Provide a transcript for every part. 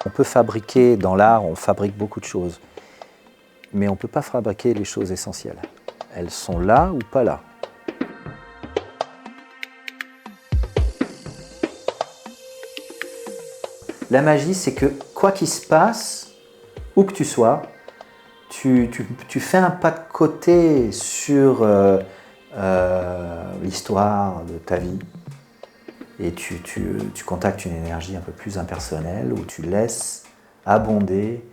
On peut fabriquer, dans l'art, on fabrique beaucoup de choses, mais on ne peut pas fabriquer les choses essentielles. Elles sont là ou pas là. La magie, c'est que quoi qu'il se passe, où que tu sois, tu fais un pas de côté sur l'histoire de ta vie et tu contactes une énergie un peu plus impersonnelle où tu laisses abonder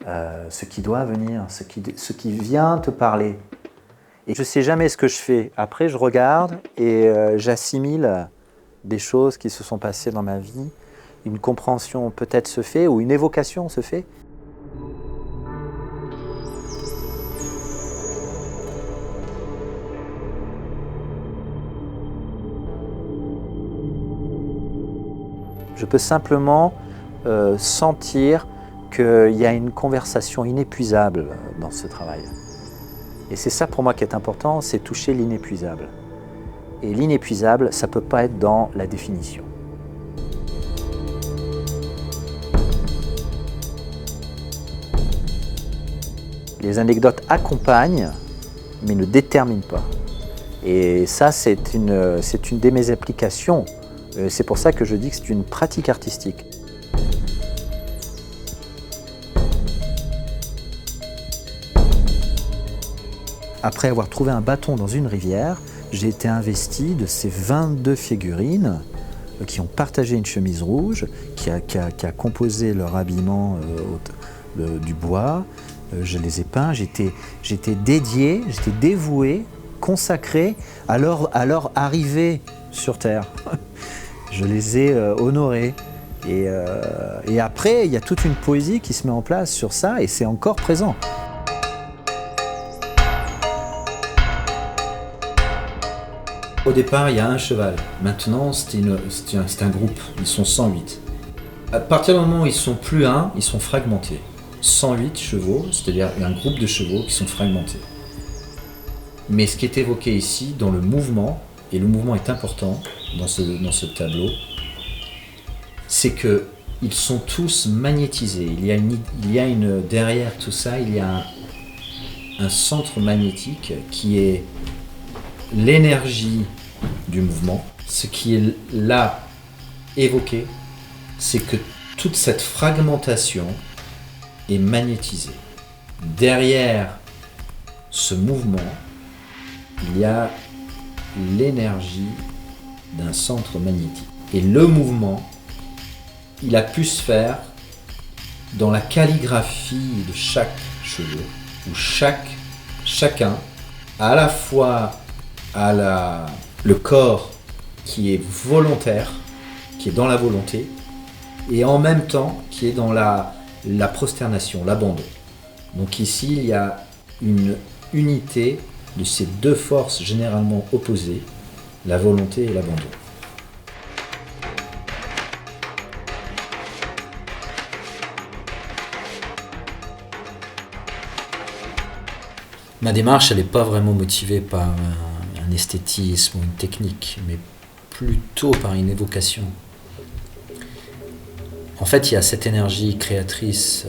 ce qui doit venir, ce qui vient te parler. Et je ne sais jamais ce que je fais. Après, je regarde et j'assimile des choses qui se sont passées dans ma vie. Une compréhension peut-être se fait ou une évocation se fait. Je peux simplement sentir qu'il y a une conversation inépuisable dans ce travail. Et c'est ça pour moi qui est important, c'est toucher l'inépuisable. Et l'inépuisable, ça ne peut pas être dans la définition. Les anecdotes accompagnent, mais ne déterminent pas. Et ça, c'est une de mes applications. C'est pour ça que je dis que c'est une pratique artistique. Après avoir trouvé un bâton dans une rivière, j'ai été investi de ces 22 figurines qui ont partagé une chemise rouge, qui a composé leur habillement du bois. Je les ai peints, j'étais dédié, j'étais dévoué, consacré à leur arrivée sur Terre. Je les ai honorés. Et après, il y a toute une poésie qui se met en place sur ça et c'est encore présent. Au départ, il y a un cheval. Maintenant, c'est un groupe. Ils sont 108. À partir du moment où ils sont plus un, ils sont fragmentés. 108 chevaux, c'est-à-dire un groupe de chevaux qui sont fragmentés. Mais ce qui est évoqué ici, dans le mouvement, et le mouvement est important dans ce tableau, c'est qu'ils sont tous magnétisés. Derrière tout ça, il y a un centre magnétique qui est l'énergie du mouvement. Ce qui est là évoqué, c'est que toute cette fragmentation est magnétisée. Derrière ce mouvement, il y a l'énergie d'un centre magnétique. Et le mouvement, il a pu se faire dans la calligraphie de chaque cheveu, où chacun a à la fois le corps qui est volontaire, qui est dans la volonté, et en même temps qui est dans la prosternation, l'abandon. Donc ici, il y a une unité de ces deux forces généralement opposées, la volonté et l'abandon. Ma démarche, elle n'est pas vraiment motivée par un esthétisme ou une technique, mais plutôt par une évocation. En fait, il y a cette énergie créatrice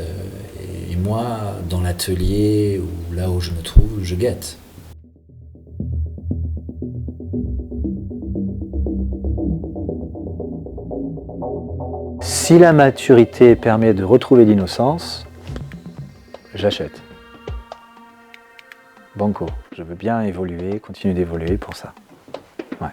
et moi, dans l'atelier ou là où je me trouve, je guette. Si la maturité permet de retrouver l'innocence, j'achète. Banco, je veux bien évoluer, continuer d'évoluer pour ça. Ouais.